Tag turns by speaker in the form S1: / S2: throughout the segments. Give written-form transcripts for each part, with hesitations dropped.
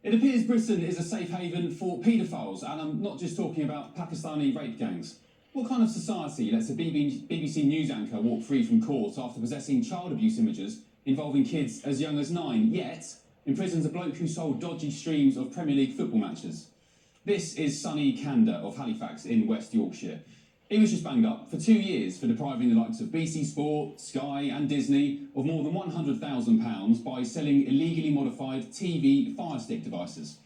S1: It appears Britain is a safe haven for paedophiles, and I'm not just talking about Pakistani rape gangs. What kind of society lets a BBC News anchor walk free from court after possessing child abuse images involving kids as young as 9, yet imprisons a bloke who sold dodgy streams of Premier League football matches? This is Sonny Kanda of Halifax in West Yorkshire. He was just banged up for 2 years for depriving the likes of BC Sport, Sky and Disney of more than £100,000 by selling illegally modified TV Fire Stick devices.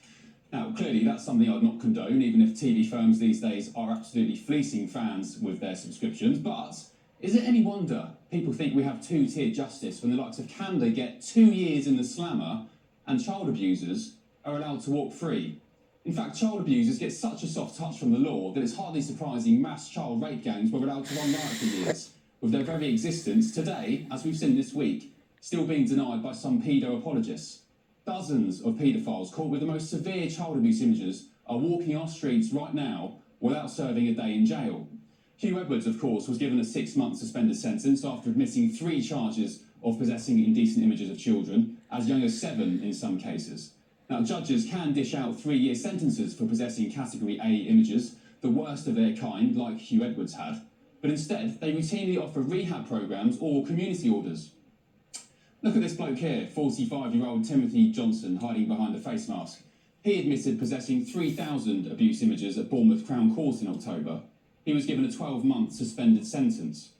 S1: Now, clearly that's something I'd not condone, even if TV firms these days are absolutely fleecing fans with their subscriptions. But is it any wonder people think we have two-tier justice when the likes of Kanda get 2 years in the slammer and child abusers are allowed to walk free? In fact, child abusers get such a soft touch from the law that it's hardly surprising mass child rape gangs were allowed to run riot for years, with their very existence today, as we've seen this week, still being denied by some paedo apologists. Dozens of paedophiles caught with the most severe child abuse images are walking our streets right now without serving a day in jail. Hugh Edwards, of course, was given a 6-month suspended sentence after admitting 3 charges of possessing indecent images of children, as young as 7 in some cases. Now, judges can dish out 3-year sentences for possessing Category A images, the worst of their kind, like Hugh Edwards had, but instead they routinely offer rehab programmes or community orders. Look at this bloke here, 45-year-old Timothy Johnson, hiding behind a face mask. He admitted possessing 3,000 abuse images at Bournemouth Crown Court in October. He was given a 12-month suspended sentence.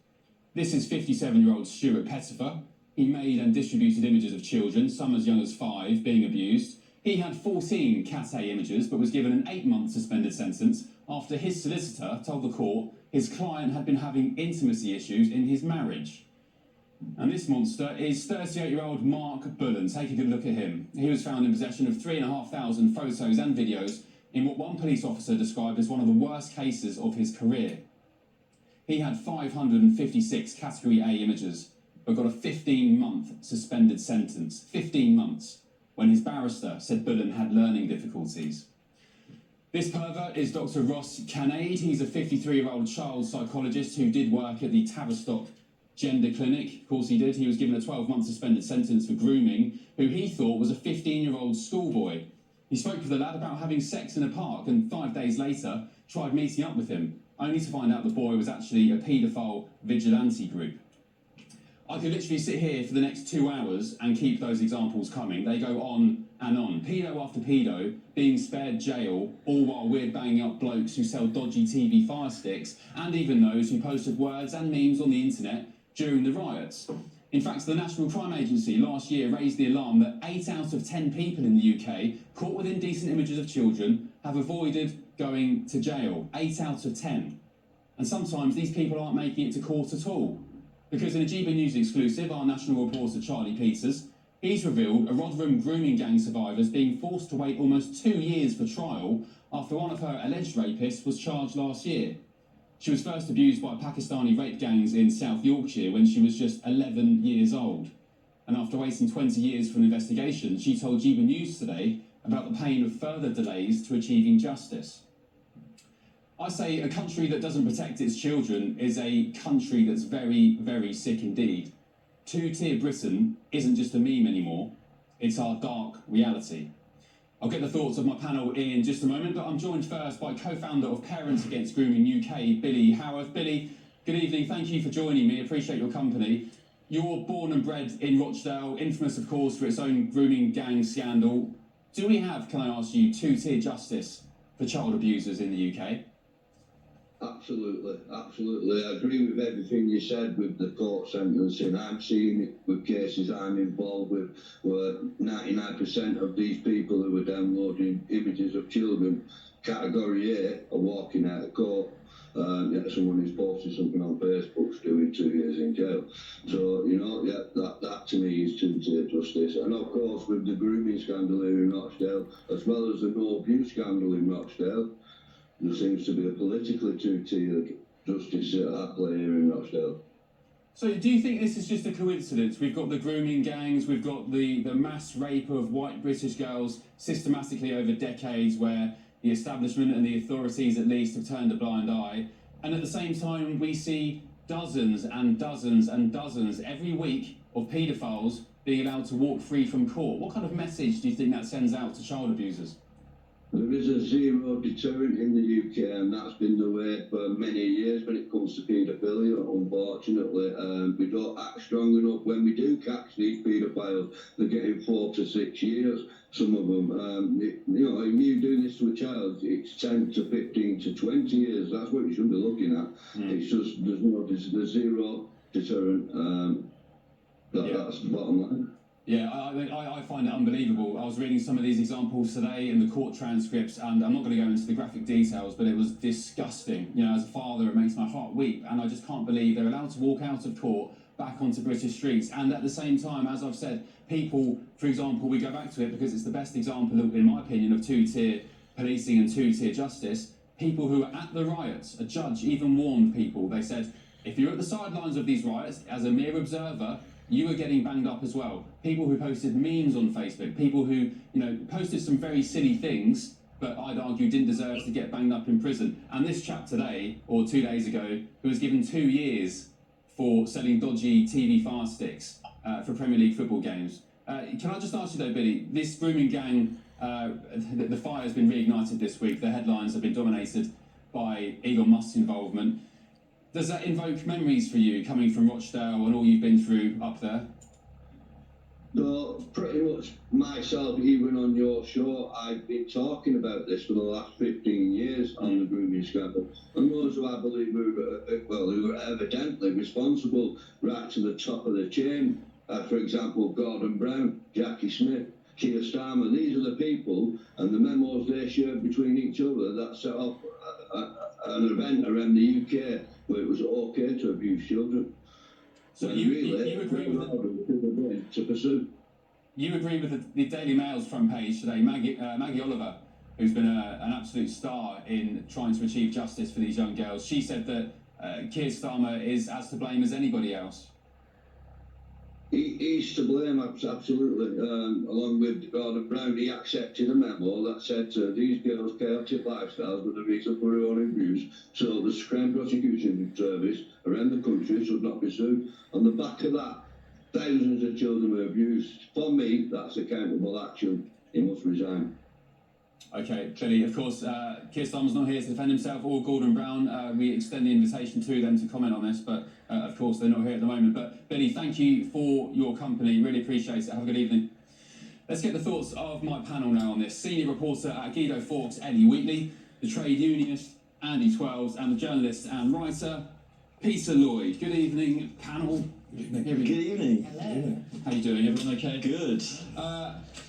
S1: This is 57-year-old Stuart Pettifer. He made and distributed images of children, some as young as 5, being abused. He had 14 Cat A images, but was given an 8-month suspended sentence after his solicitor told the court his client had been having intimacy issues in his marriage. And this monster is 38-year-old Mark Bullen. Take a good look at him. He was found in possession of 3,500 photos and videos in what one police officer described as one of the worst cases of his career. He had 556 Category A images, but got a 15-month suspended sentence. 15 months. When his barrister said Bullen had learning difficulties. This pervert is Dr. Ross Canaid. He's a 53-year-old child psychologist who did work at the Tavistock Gender Clinic. Of course he did. He was given a 12-month suspended sentence for grooming who he thought was a 15-year-old schoolboy. He spoke with the lad about having sex in a park and 5 days later tried meeting up with him, only to find out the boy was actually a paedophile vigilante group. I could literally sit here for the next 2 hours and keep those examples coming. They go on and on. Pedo after pedo being spared jail, all while we're banging up blokes who sell dodgy TV fire sticks, and even those who posted words and memes on the internet during the riots. In fact, the National Crime Agency last year raised the alarm that 8 out of 10 people in the UK caught with indecent images of children have avoided going to jail. 8 out of 10. And sometimes these people aren't making it to court at all. Because in a GB News exclusive, our national reporter Charlie Peters, he's revealed a Rotherham grooming gang survivor is being forced to wait almost 2 years for trial after one of her alleged rapists was charged last year. She was first abused by Pakistani rape gangs in South Yorkshire when she was just 11 years old. And after waiting 20 years for an investigation, she told GB News today about the pain of further delays to achieving justice. I say a country that doesn't protect its children is a country that's very, very sick indeed. Two-tier Britain isn't just a meme anymore, it's our dark reality. I'll get the thoughts of my panel in just a moment, but I'm joined first by co-founder of Parents Against Grooming UK, Billy Howarth. Billy, good evening, thank you for joining me, appreciate your company. You're born and bred in Rochdale, infamous of course for its own grooming gang scandal. Do we have, can I ask you, two-tier justice for child abusers in the UK?
S2: Absolutely, absolutely. I agree with everything you said with the court sentencing. I'm seeing it with cases I'm involved with where 99% of these people who are downloading images of children, Category A, are walking out of court. Yet someone who's posted something on Facebook's doing 2 years in jail. So, you know, yeah, that to me is two-tier justice. And of course, with the grooming scandal here in Rochdale, as well as the no abuse scandal in Rochdale, there seems to be a politically two-tier justice at play here in Rochdale.
S1: So do you think this is just a coincidence? We've got the grooming gangs, we've got the mass rape of white British girls systematically over decades where the establishment and the authorities at least have turned a blind eye. And at the same time, we see dozens and dozens and dozens every week of paedophiles being allowed to walk free from court. What kind of message do you think that sends out to child abusers?
S2: There is a zero deterrent in the UK, and that's been the way for many years when it comes to paedophilia, unfortunately. We don't act strong enough. When we do catch these paedophiles, they're getting 4 to 6 years, some of them. If you do this to a child, it's 10 to 15 to 20 years. That's what you should be looking at. It's just, there's zero deterrent. That's the bottom line.
S1: Yeah, I find it unbelievable. I was reading some of these examples today in the court transcripts, and I'm not going to go into the graphic details, but it was disgusting. As a father, it makes my heart weep, and I just can't believe they're allowed to walk out of court back onto British streets. And at the same time, as I've said, people, for example, we go back to it because it's the best example, in my opinion, of two-tier policing and two-tier justice. People who were at the riots, a judge even warned people. They said, if you're at the sidelines of these riots, as a mere observer, you were getting banged up as well. People who posted memes on Facebook, people who, posted some very silly things, but I'd argue didn't deserve to get banged up in prison. And this chap today, or 2 days ago, who was given 2 years for selling dodgy TV fire sticks for Premier League football games. Can I just ask you though, Billy, this grooming gang, the fire has been reignited this week. The headlines have been dominated by Elon Musk's involvement. Does that invoke memories for you, coming from Rochdale and all you've been through up there?
S2: So, pretty much myself, even on your show, I've been talking about this for the last 15 years on the grooming scandal. And those who I believe who were evidently responsible right to the top of the chain, for example, Gordon Brown, Jackie Smith, Keir Starmer, these are the people and the memos they shared between each other that set up an event around the UK where it was okay to abuse children.
S1: So you agree with
S2: to pursue.
S1: You agree with the Daily Mail's front page today, Maggie Oliver, who's been an absolute star in trying to achieve justice for these young girls. She said that Keir Starmer is as to blame as anybody else.
S2: He's to blame, absolutely. Along with Gordon Brown, he accepted a memo that said these girls' chaotic lifestyles were the reason for her own abuse, so the Crime Prosecution Service around the country should not be sued. On the back of that, thousands of children were abused. For me, that's accountable action. He must resign.
S1: Okay, Billy, of course, Keir Starmer's not here to defend himself or Gordon Brown. We extend the invitation to them to comment on this, but of course they're not here at the moment. But Billy, thank you for your company. Really appreciate it. Have a good evening. Let's get the thoughts of my panel now on this. Senior reporter at Guido Fawkes, Eddie Wheatley, the trade unionist, Andy Twelves, and the journalist and writer, Peter Lloyd. Good evening, panel.
S3: Good evening.
S4: Hello.
S1: How you doing? Everyone okay?
S3: Good.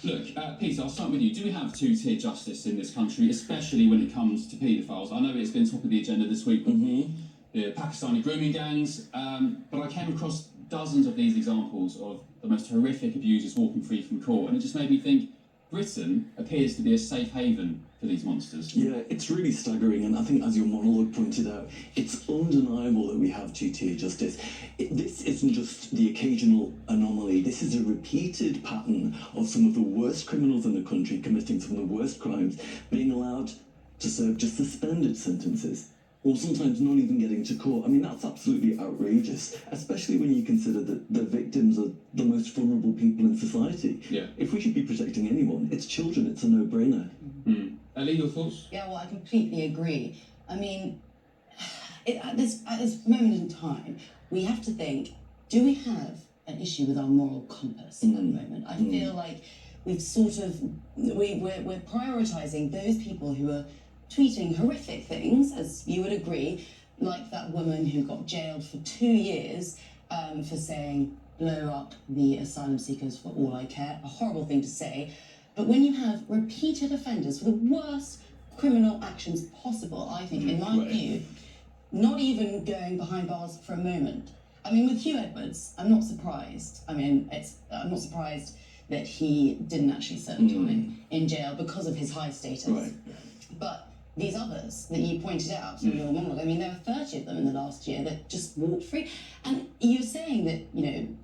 S1: Look, Peter, I'll start with you. Do we have two-tier justice in this country, especially when it comes to paedophiles? I know it's been top of the agenda this week with the Pakistani grooming gangs, but I came across dozens of these examples of the most horrific abusers walking free from court, and it just made me think Britain appears to be a safe haven for these monsters.
S3: Yeah, it's really staggering, and I think, as your monologue pointed out, it's undeniable that we have two-tier justice. This isn't just the occasional anomaly. This is a repeated pattern of some of the worst criminals in the country committing some of the worst crimes, being allowed to serve just suspended sentences, or sometimes not even getting to court. I mean, that's absolutely outrageous, especially when you consider that the victims are the most vulnerable people in society.
S1: Yeah.
S3: If we should be protecting anyone, it's children. It's a no-brainer.
S1: Ali, your thoughts?
S4: Yeah, well, I completely agree. I mean, at this moment in time, we have to think, do we have an issue with our moral compass at the moment? I feel like we've sort of, we're prioritising those people who are tweeting horrific things, as you would agree, like that woman who got jailed for 2 years for saying, blow up the asylum seekers for all I care. A horrible thing to say. But when you have repeated offenders for the worst criminal actions possible, I think, in my view, not even going behind bars for a moment. I mean, with Hugh Edwards, I'm not surprised. I'm not surprised that he didn't actually serve time in jail because of his high status.
S3: Right.
S4: But these others that you pointed out in your monologue, I mean, there were 30 of them in the last year that just walked free. And you're saying that,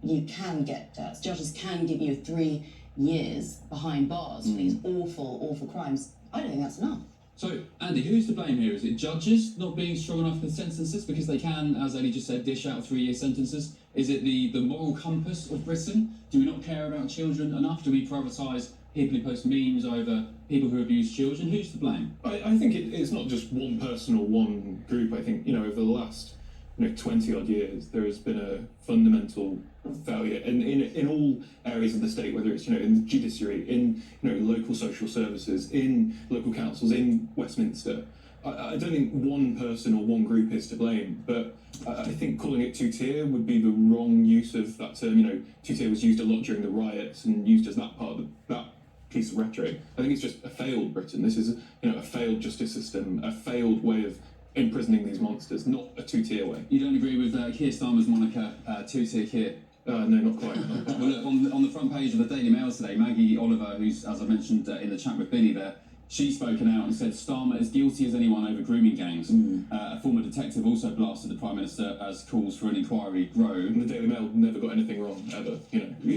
S4: you can get, judges can give you 3 years behind bars for these awful, awful crimes. I don't think that's enough.
S1: So, Andy, who's to blame here? Is it judges not being strong enough with sentences because they can, as Ellie just said, dish out 3-year sentences? Is it the moral compass of Britain? Do we not care about children enough? Do we prioritise people who post memes over people who abuse children? Who's to blame?
S5: I think it's not just one person or one group. I think, over the last 20-odd years, there has been a fundamental failure in all areas of the state, whether it's, in the judiciary, in, local social services, in local councils, in Westminster. I don't think one person or one group is to blame, but I think calling it two-tier would be the wrong use of that term. Two-tier was used a lot during the riots and used as that part of that piece of rhetoric. I think it's just a failed Britain. This is, a failed justice system, a failed way of imprisoning these monsters, not a two-tier way.
S1: You don't agree with Keir Starmer's moniker, two-tier Keir?
S5: No, not quite.
S1: Well, look, on the front page of the Daily Mail today, Maggie Oliver, who's, as I mentioned in the chat with Billy there, she's spoken out and said Starmer is guilty as anyone over grooming gangs. A former detective also blasted the Prime Minister as calls for an inquiry grow.
S5: And the Daily Mail never got anything wrong, ever,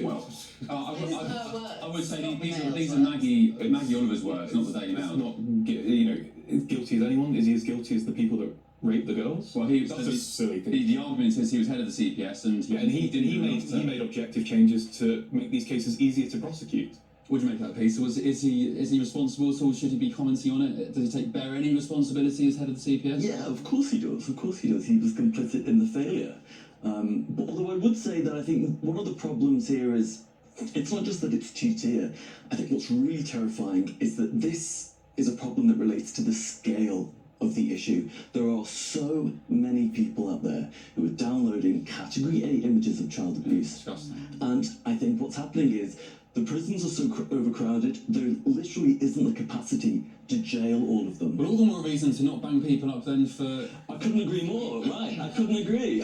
S1: Well, I would say these are Maggie Oliver's words, not the Daily Mail.
S5: Not, guilty as anyone. Is he as guilty as the people that raped the girls?
S1: Well,
S5: That's a silly thing.
S1: The argument is he was head of the CPS and
S5: he made objective changes to make these cases easier to prosecute.
S1: What do you make of that piece? Is he responsible at all? Should he be commenting on it? Does he bear any responsibility as head of the CPS?
S3: Yeah, of course he does. Of course he does. He was complicit in the failure. But although I would say that I think one of the problems here is it's not just that it's two-tier. I think what's really terrifying is that this is a problem that relates to the scale of the issue. There are so many people out there who are downloading Category A images of child abuse.
S1: Disgusting.
S3: And I think what's happening is the prisons are so overcrowded, there literally isn't the capacity to jail all of them.
S1: But all the more reason to not bang people up then for...
S3: I couldn't agree more, right? I couldn't agree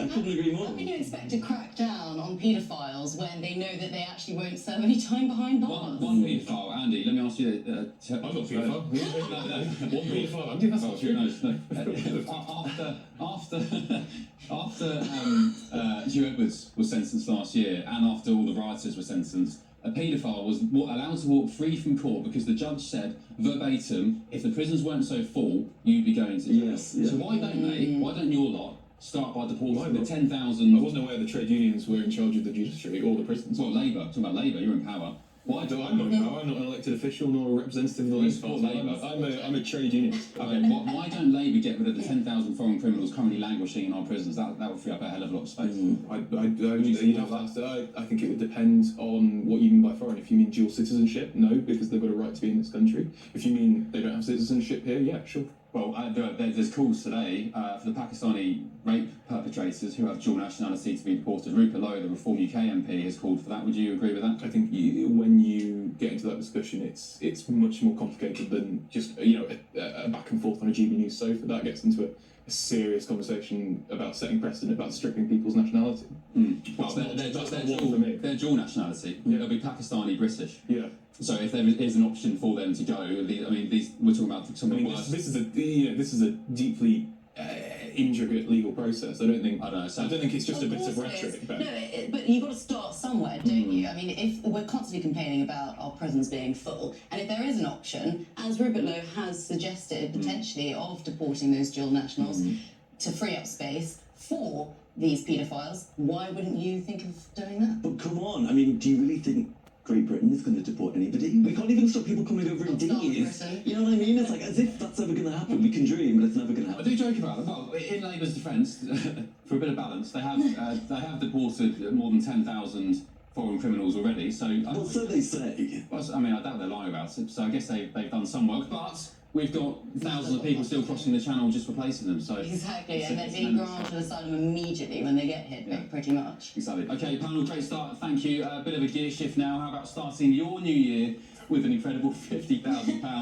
S3: more.
S4: How can you expect to crack down on paedophiles when they know that they actually won't serve any time behind bars?
S1: One paedophile, Andy, let me ask you...
S5: I'm not a paedophile.
S1: No.
S5: One paedophile, Andy, that's not true.
S1: After Hugh Edwards was sentenced last year, and after all the rioters were sentenced, a paedophile was allowed to walk free from court because the judge said verbatim, if the prisons weren't so full, you'd be going to jail.
S3: Yes, yeah.
S1: So why don't your lot start by deporting the
S5: I
S1: 10,000...
S5: wasn't aware the trade unions were in charge of the judiciary or the prisons.
S1: Well, Labour, talking about Labour, you're in power. Why do
S5: I'm not in power, I'm not an elected official nor a representative of the Labour Party. I'm a trade unionist.
S1: Okay, why don't Labour get rid of the 10,000 foreign criminals currently languishing in our prisons? That would free up a hell of a lot of space.
S5: I think it would depend on what you mean by foreign. If you mean dual citizenship, no, because they've got a right to be in this country. If you mean they don't have citizenship here, yeah, sure.
S1: Well, there's calls today for the Pakistani rape perpetrators who have dual nationality to be deported. Rupert Lowe, the Reform UK MP, has called for that. Would you agree with that?
S5: I think when you get into that discussion, it's much more complicated than just a back and forth on a GB News sofa. That gets into a serious conversation about setting precedent about stripping people's nationality.
S1: Well, they're dual nationality.
S5: Yeah.
S1: They'll be Pakistani British.
S5: Yeah.
S1: So if there is an option for them to go, we're talking about some of the worst.
S5: This is a deeply intricate legal process. I don't think it's just a bit of rhetoric.
S4: But you've got to start somewhere, don't you? I mean, if we're constantly complaining about our prisons being full, and if there is an option, as Rupert Lowe has suggested, potentially of deporting those dual nationals to free up space for these paedophiles, why wouldn't you think of doing that?
S3: But come on, I mean, do you really think Great Britain is going to deport anybody? We can't even stop people coming over in
S4: Not
S3: dinghies.
S4: Britain.
S3: You know what I mean? It's like as if that's ever going to happen. We can dream, but it's never going to
S1: I
S3: happen.
S1: do joke about it. Well, in Labour's defence, for a bit of balance, they have deported more than 10,000 foreign criminals already. So
S3: Well, so they say.
S1: I doubt they're lying about it. So I guess they've done some work, but we've got thousands of people still crossing the channel just replacing them. So
S4: Exactly, and they're being granted asylum immediately when they get hit, pretty much.
S1: Exactly. Okay, panel, great start. Thank you. A bit of a gear shift now. How about starting your new year with an incredible £50,000?